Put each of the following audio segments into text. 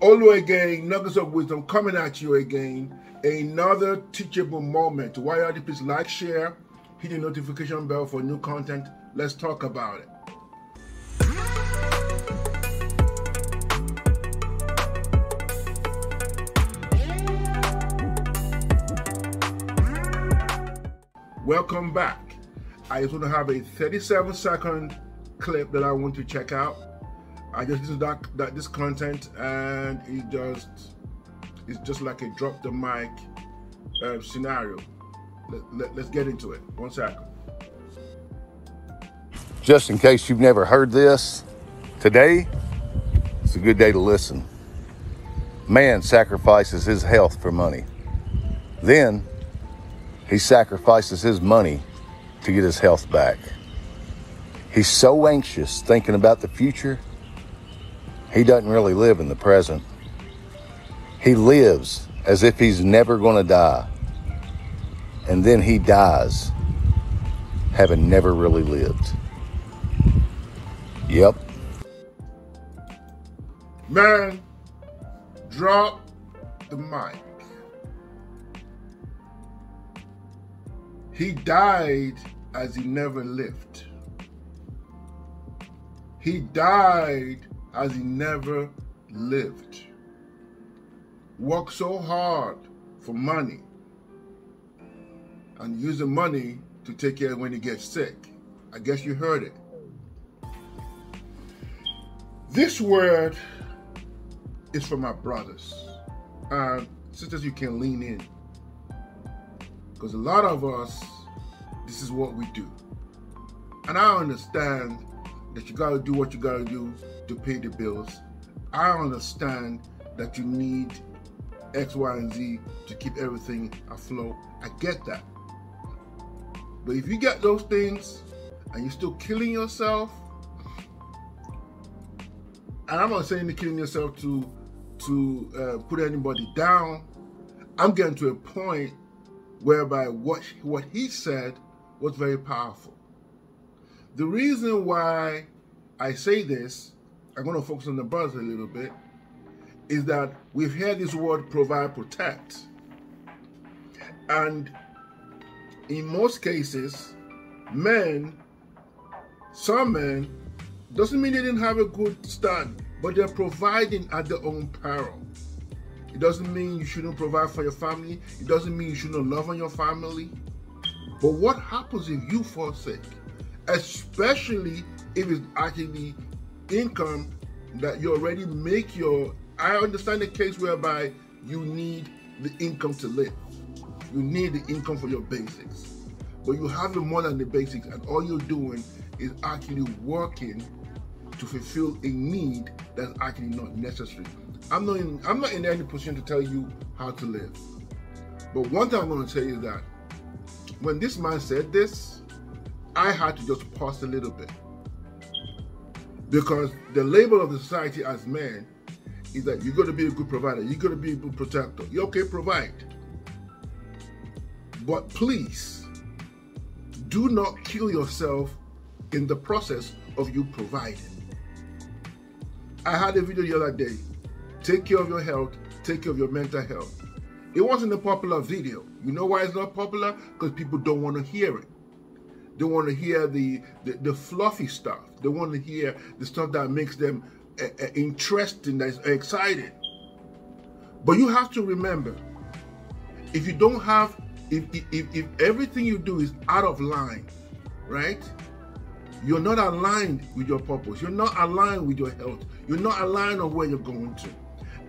Olu again, nuggets of wisdom coming at you again. Another teachable moment. Why are you please like, share, hit the notification bell for new content. Let's talk about it. Welcome back. I just want to have a 37-second clip that I want to check out. I just listened to this content, and it's just like a drop the mic scenario. Let's get into it. 1 second. Just in case you've never heard this, today it's a good day to listen. Man sacrifices his health for money. Then he sacrifices his money to get his health back. He's so anxious thinking about the future, he doesn't really live in the present. He lives as if he's never going to die. And then he dies, having never really lived. Yep. Man, drop the mic. He died as he never lived. He died as he never lived. Worked so hard for money and use the money to take care of when he gets sick. I guess you heard it. This word is for my brothers and sisters. You can lean in, because a lot of us, this is what we do. And I understand that you gotta do what you gotta do to pay the bills. I understand that you need X, Y, and Z to keep everything afloat. I get that. But if you get those things and you're still killing yourself, and I'm not saying you're killing yourself to put anybody down, I'm getting to a point whereby what he said was very powerful. The reason why I say this, I'm going to focus on the brothers a little bit, is that we've heard this word provide, protect. And in most cases, some men, doesn't mean they didn't have a good start, but they're providing at their own peril. It doesn't mean you shouldn't provide for your family. It doesn't mean you shouldn't love on your family. But what happens if you fall sick? Especially if it's actually income that you already make I understand the case whereby you need the income to live. You need the income for your basics. But you have more than the basics, and all you're doing is actually working to fulfill a need that's actually not necessary. I'm not in any position to tell you how to live. But one thing I'm going to tell you is that when this man said this, I had to just pause a little bit. Because the label of the society as men is that you're going to be a good provider, you're going to be a good protector. You're okay, provide. But please, do not kill yourself in the process of you providing. I had a video the other day. Take care of your health, take care of your mental health. It wasn't a popular video. You know why it's not popular? Because people don't want to hear it. They want to hear the fluffy stuff. They want to hear the stuff that makes them interesting, that's exciting. But you have to remember, if you don't have, if everything you do is out of line, right? You're not aligned with your purpose. You're not aligned with your health. You're not aligned on where you're going to.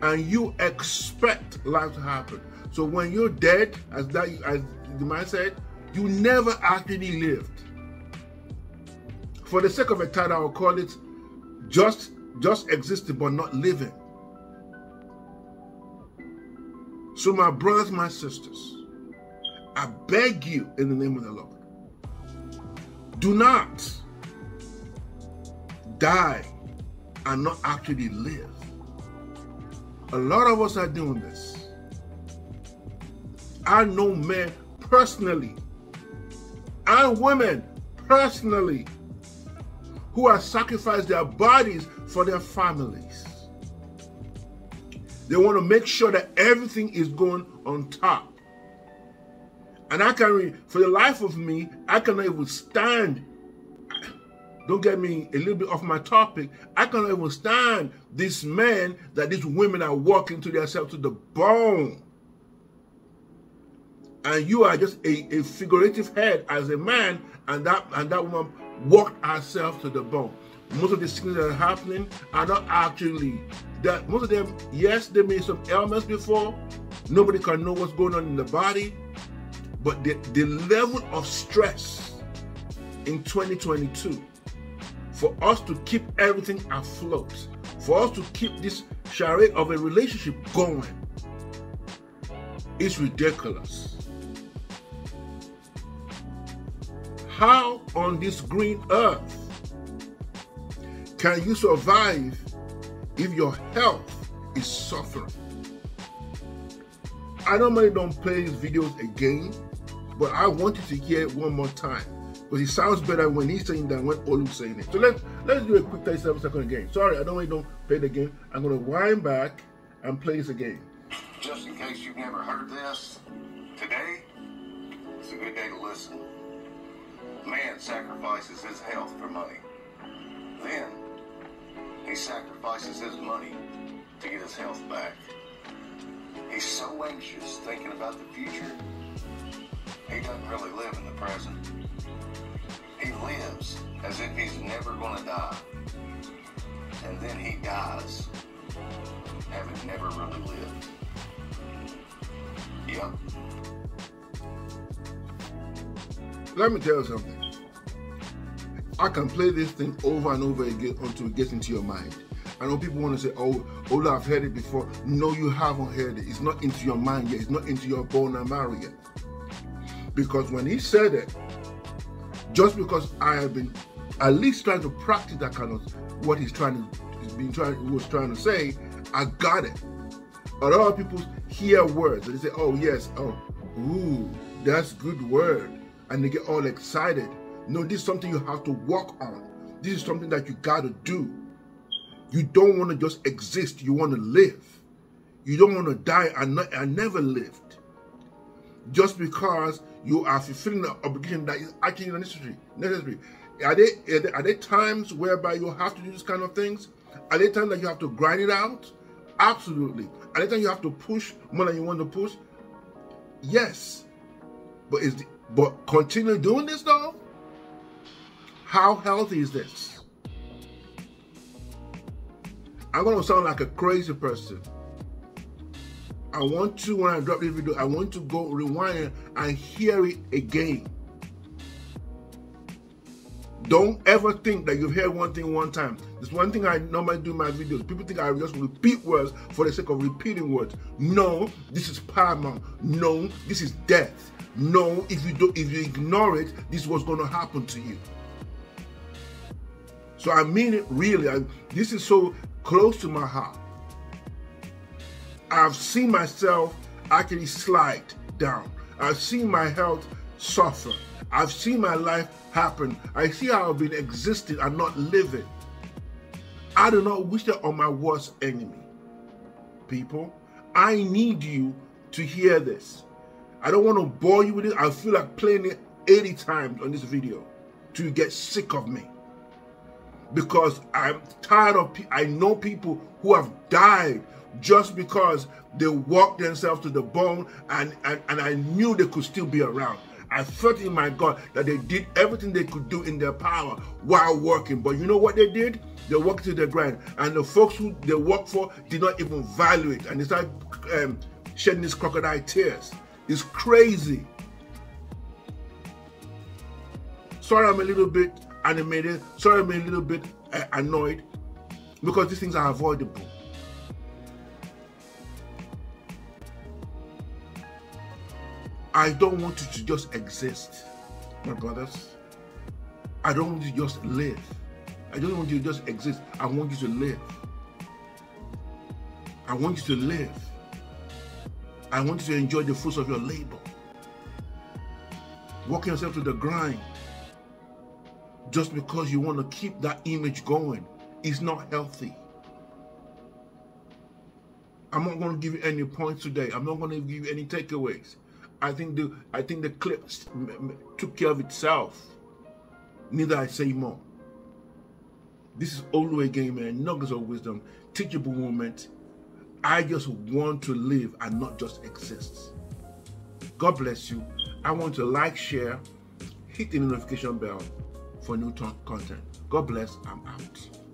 And you expect life to happen. So when you're dead, as the man said, you never actually lived. For the sake of a title, I will call it just existing but not living. So my brothers, my sisters, I beg you in the name of the Lord, do not die and not actually live. A lot of us are doing this. I know men personally and women personally who have sacrificed their bodies for their families. They want to make sure that everything is going on top. And I can't, for the life of me, I cannot even stand, don't get me a little bit off my topic, I cannot even stand this man that these women are walking to themselves to the bone. And you are just a figurative head as a man, and that woman walked herself to the bone. Most of the things that are happening are not actually that. Most of them, yes, they made some ailments before. Nobody can know what's going on in the body. But the level of stress in 2022, for us to keep everything afloat, for us to keep this charade of a relationship going, is ridiculous. How on this green earth can you survive if your health is suffering? I normally don't play these videos again, but I want you to hear it one more time, because it sounds better when he's saying than when Olu's saying it. So let's do a quick 37-second again. Sorry, I don't play it again. I'm going to wind back and play this again. Just in case you've never heard this, today is a good day to listen. Man sacrifices his health for money. Then he sacrifices his money to get his health back. He's so anxious thinking about the future, he doesn't really live in the present. He lives as if he's never going to die. And then he dies, having never really lived. Yep. Let me tell you something. I can play this thing over and over again until it gets into your mind. I know people want to say, oh, Ola, I've heard it before. No, you haven't heard it. It's not into your mind yet. It's not into your bone and marrow yet. Because when he said it, just because I have been at least trying to practice that kind of what he was trying to say, I got it. A lot of people hear words and they say, oh yes, oh, ooh, that's good word. And they get all excited. No, this is something you have to work on. This is something that you got to do. You don't want to just exist. You want to live. You don't want to die and never lived. Just because you are fulfilling an obligation that is actually necessary. Are there times whereby you have to do this kind of things? Are there times that you have to grind it out? Absolutely. Are there times you have to push more than you want to push? Yes. But continue doing this though? How healthy is this? I'm going to sound like a crazy person. I want to, when I drop this video, I want to go rewind and hear it again. Don't ever think that you've heard one thing one time. There's one thing I normally do in my videos. People think I just repeat words for the sake of repeating words. No, this is paramount. No, this is death. No, if you ignore it, this is what's going to happen to you. So I mean it really. This is so close to my heart. I've seen myself actually slide down. I've seen my health suffer. I've seen my life happen. I see how I've been existing and not living. I do not wish that on my worst enemy. People, I need you to hear this. I don't want to bore you with it. I feel like playing it 80 times on this video till you get sick of me. Because I'm tired of I know people who have died just because they walked themselves to the bone and I knew they could still be around. I felt in my gut that they did everything they could do in their power while working. But you know what they did? They worked to the grind. And the folks who they worked for did not even value it. And they started shedding these crocodile tears. It's crazy. Sorry I'm a little bit animated. Sorry I'm a little bit annoyed. Because these things are avoidable. I don't want you to just exist, my brothers. I don't want you to just live. I don't want you to just exist. I want you to live. I want you to live. I want you to enjoy the fruits of your labor. Walking yourself to the grind just because you want to keep that image going is not healthy. I'm not going to give you any points today. I'm not going to give you any takeaways. I think the clip took care of itself. Neither I say more. This is Olu again, man. Nuggets of wisdom, teachable moment. I just want to live and not just exist. God bless you. I want to like, share, hit the notification bell for new content. God bless. I'm out.